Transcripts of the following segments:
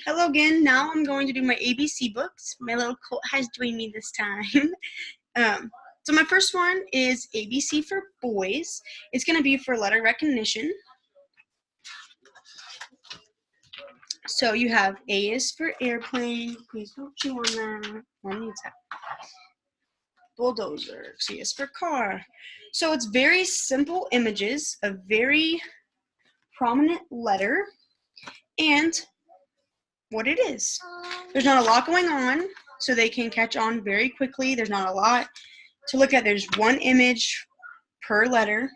Hello again. Now I'm going to do my ABC books. My little colt has joined me this time. So my first one is ABC for boys. It's going to be for letter recognition. So you have A is for airplane. Please don't chew on that. One needs that. Bulldozer. C is for car. So it's very simple images, a very prominent letter, and what it is. There's not a lot going on, so they can catch on very quickly. There's not a lot to look at. There's one image per letter.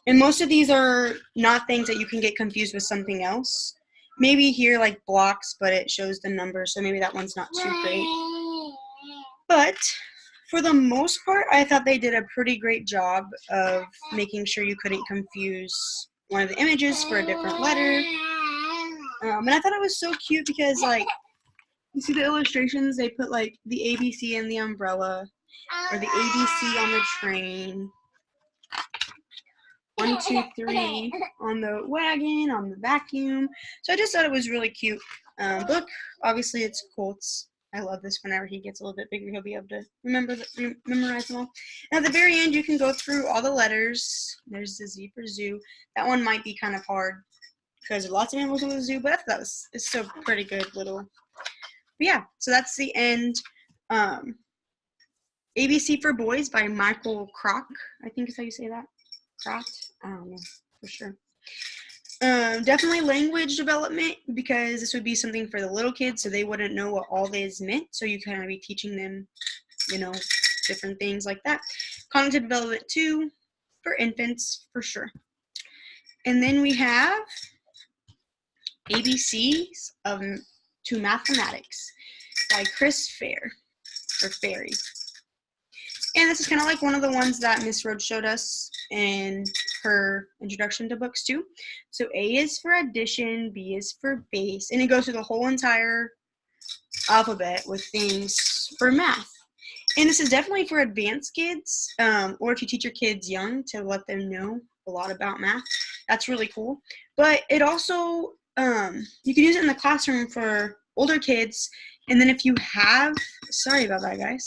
And most of these are not things that you can get confused with something else. Maybe here like blocks, but it shows the number, so maybe that one's not too great. But for the most part, I thought they did a pretty great job of making sure you couldn't confuse one of the images for a different letter. And I thought it was so cute because, like, you see the illustrations, they put, like, the ABC in the umbrella, or the ABC on the train, 1, 2, 3 on the wagon, on the vacuum. So I just thought it was really cute book. Obviously, it's Colt's. I love this. Whenever he gets a little bit bigger, he'll be able to memorize them all. And at the very end, you can go through all the letters. There's the Z for zoo. That one might be kind of hard because there's lots of animals in the zoo, but I thought that was, it's still pretty good little. But yeah, so that's the end. ABC for Boys by Michael Kroc, I think is how you say that. Kroc? I don't know for sure. Definitely language development, because this would be something for the little kids, so they wouldn't know what all this meant. So you kind of be teaching them, different things like that. Cognitive development too, for infants for sure. And then we have ABCs to Mathematics by Chris Fair, or Ferry. And this is kind of like one of the ones that Miss Rhodes showed us in her introduction to books too. So A is for addition, B is for base, and it goes through the whole entire alphabet with things for math. And this is definitely for advanced kids, or if you teach your kids young to let them know a lot about math. That's really cool. But it also, you can use it in the classroom for older kids. And then if you have, sorry about that, guys.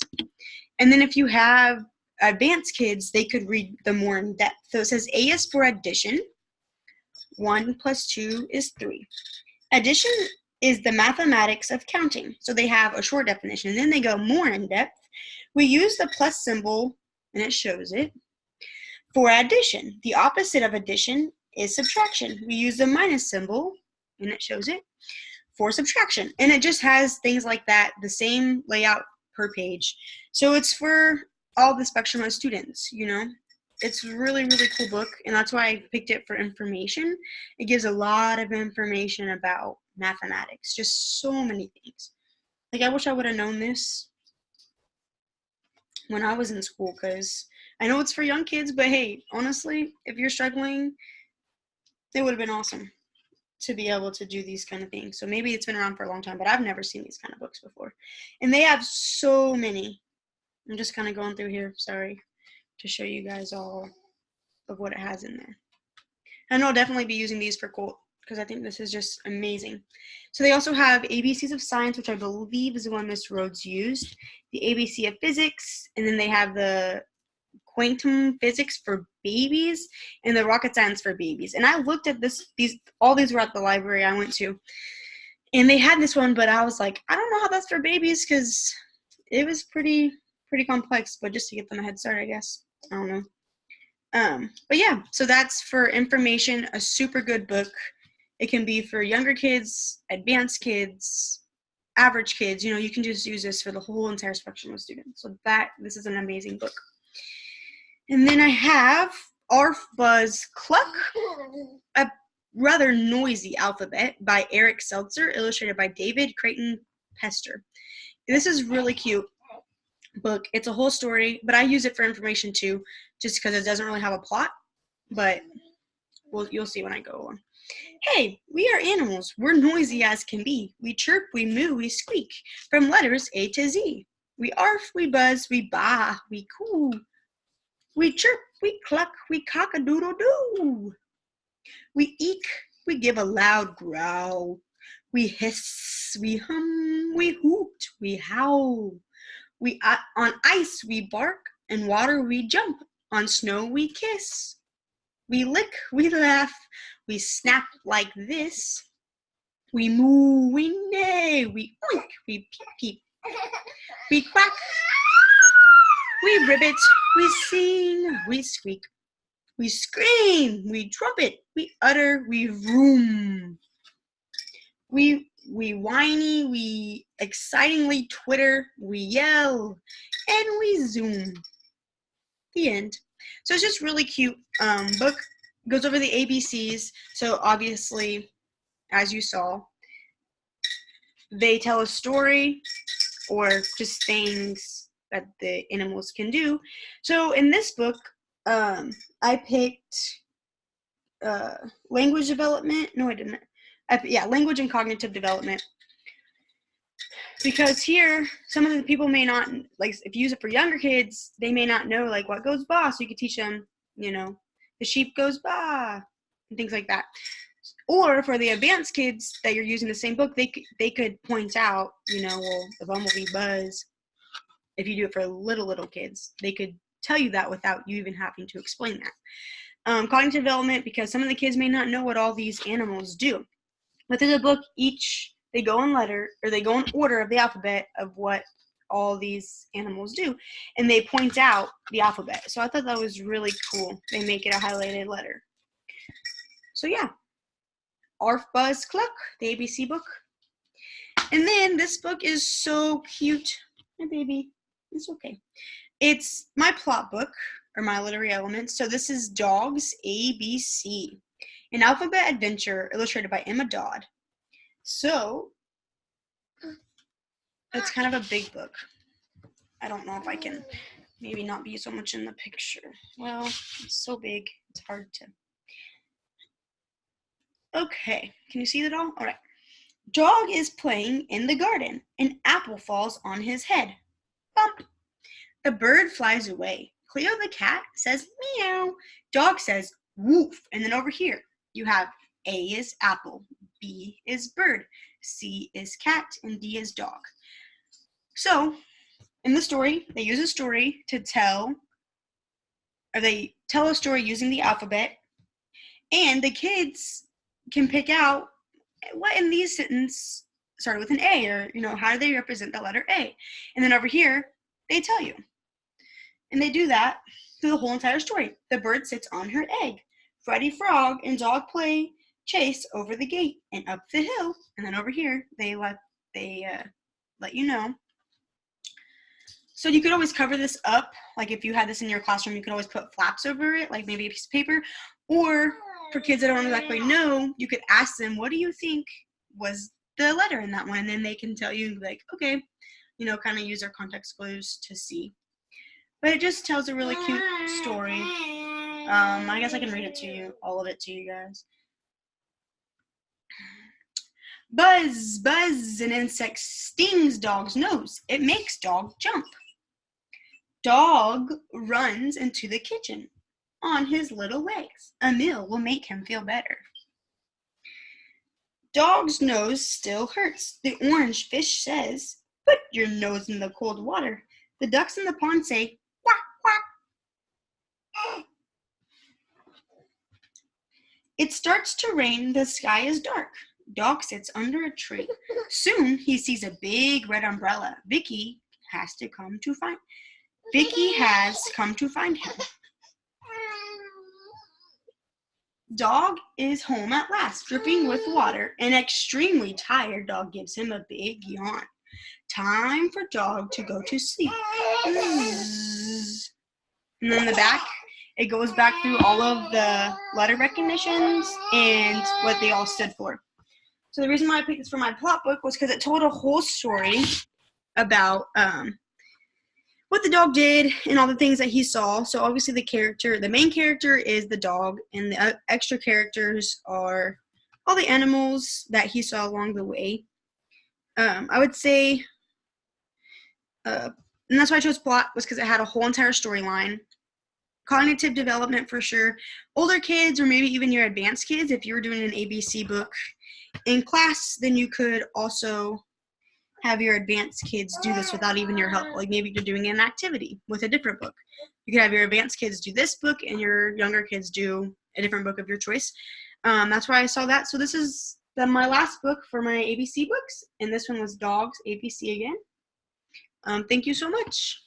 And then if you have advanced kids, they could read them more in depth. So it says A is for addition. 1 + 2 is 3. Addition is the mathematics of counting. So they have a short definition, and then they go more in depth. We use the plus symbol, and it shows it, for addition. The opposite of addition is subtraction. We use the minus symbol, and it shows it, for subtraction. And it just has things like that, the same layout per page. So it's for all the spectrum of students, It's a really, really cool book, and that's why I picked it for information. It gives a lot of information about mathematics, just so many things. Like, I wish I would have known this when I was in school, because I know it's for young kids, but hey, honestly, if you're struggling, it would have been awesome to be able to do these kind of things. So maybe it's been around for a long time, but I've never seen these kind of books before. And they have so many. I'm just kind of going through here, sorry, to show you guys all of what it has in there. And I'll definitely be using these for Colt, because I think this is just amazing. So they also have ABCs of Science, which I believe is the one Miss Rhodes used, the ABC of Physics, and then they have the quantum physics for babies and the rocket science for babies. And I looked at all these were at the library I went to, and they had this one, but I was like, I don't know how that's for babies, because it was pretty complex, but just to get them a head start, I guess. I don't know. But yeah, so that's for information, a super good book. It can be for younger kids, advanced kids, average kids. You can just use this for the whole entire spectrum of students. So this is an amazing book. And then I have Arf Buzz Cluck, a rather noisy alphabet by Eric Seltzer, illustrated by David Creighton Pester. This is really cute book. It's a whole story, but I use it for information too, just because it doesn't really have a plot, but you'll see when I go on. Hey, we are animals. We're noisy as can be. We chirp, we moo, we squeak, from letters A to Z. We arf, we buzz, we baa, we coo. We chirp, we cluck, we cock-a-doodle-doo. We eek, we give a loud growl. We hiss, we hum, we hoot, we howl. We on ice we bark, and water we jump, on snow we kiss. We lick, we laugh, we snap like this. We moo, we neigh, we oink, we peep peep. We quack, we ribbit, we sing, we squeak. We scream, we trumpet, we utter, we vroom. We whiny, we excitingly twitter, we yell, and we zoom. The end. So it's just really cute book. Goes over the ABCs. So obviously, as you saw, they tell a story or just things that the animals can do. So in this book, I picked language development. No, I didn't. Language and cognitive development. Because here, some of the people may not, like, if you use it for younger kids, they may not know, like, what goes ba, so you could teach them, the sheep goes ba, and things like that. Or for the advanced kids that you're using the same book, they could point out, well, the bumblebee buzz. If you do it for little kids, they could tell you that without you even having to explain that. Cognitive development, because some of the kids may not know what all these animals do. Within the book, they go in order of the alphabet of what all these animals do, and they point out the alphabet. So I thought that was really cool. They make it a highlighted letter. So yeah, Arf Buzz Cluck, the ABC book. And then this book is so cute. My baby, it's okay. It's my plot book, or my literary elements. So this is Dogs ABC, an alphabet adventure illustrated by Emma Dodd. So it's kind of a big book. I don't know if I can maybe not be so much in the picture. Well, it's so big, it's hard to. Okay, can you see that all? All right. Dog is playing in the garden. An apple falls on his head. Bump. The bird flies away. Cleo the cat says meow. Dog says woof. And then over here you have A is apple, B is bird, C is cat, and D is dog. So in the story, they use a story to tell a story using the alphabet, and the kids can pick out what in these sentences started with an A, or how do they represent the letter A. And then over here, they tell you. And they do that through the whole entire story. The bird sits on her egg. Freddy Frog and Dog play chase over the gate and up the hill. And then over here, they let you know. So you could always cover this up. Like if you had this in your classroom, you could always put flaps over it, like maybe a piece of paper. Or for kids that don't exactly know, you could ask them, what do you think was the letter in that one? And then they can tell you, like, okay, kind of use their context clues to see. But it just tells a really cute story. I guess I can read it to you, all of it to you guys. Buzz, buzz, an insect stings dog's nose. It makes dog jump. Dog runs into the kitchen on his little legs. A meal will make him feel better. Dog's nose still hurts. The orange fish says, put your nose in the cold water. The ducks in the pond say, quack, quack. It starts to rain. The sky is dark. Dog sits under a tree. Soon he sees a big red umbrella. Vicky has come to find him. Dog is home at last, dripping with water. An extremely tired dog gives him a big yawn. Time for dog to go to sleep. And then the back, it goes back through all of the letter recognitions and what they all stood for. So the reason why I picked this for my plot book was because it told a whole story about what the dog did and all the things that he saw. So obviously the main character is the dog, and the extra characters are all the animals that he saw along the way. I would say, and that's why I chose plot, was because it had a whole entire storyline. Cognitive development for sure. Older kids, or maybe even your advanced kids, if you were doing an ABC book in class, then you could also have your advanced kids do this without even your help. Like maybe you're doing an activity with a different book. You could have your advanced kids do this book and your younger kids do a different book of your choice. That's why I saw that. So this is my last book for my ABC books, and this one was Dogs ABC again. Thank you so much.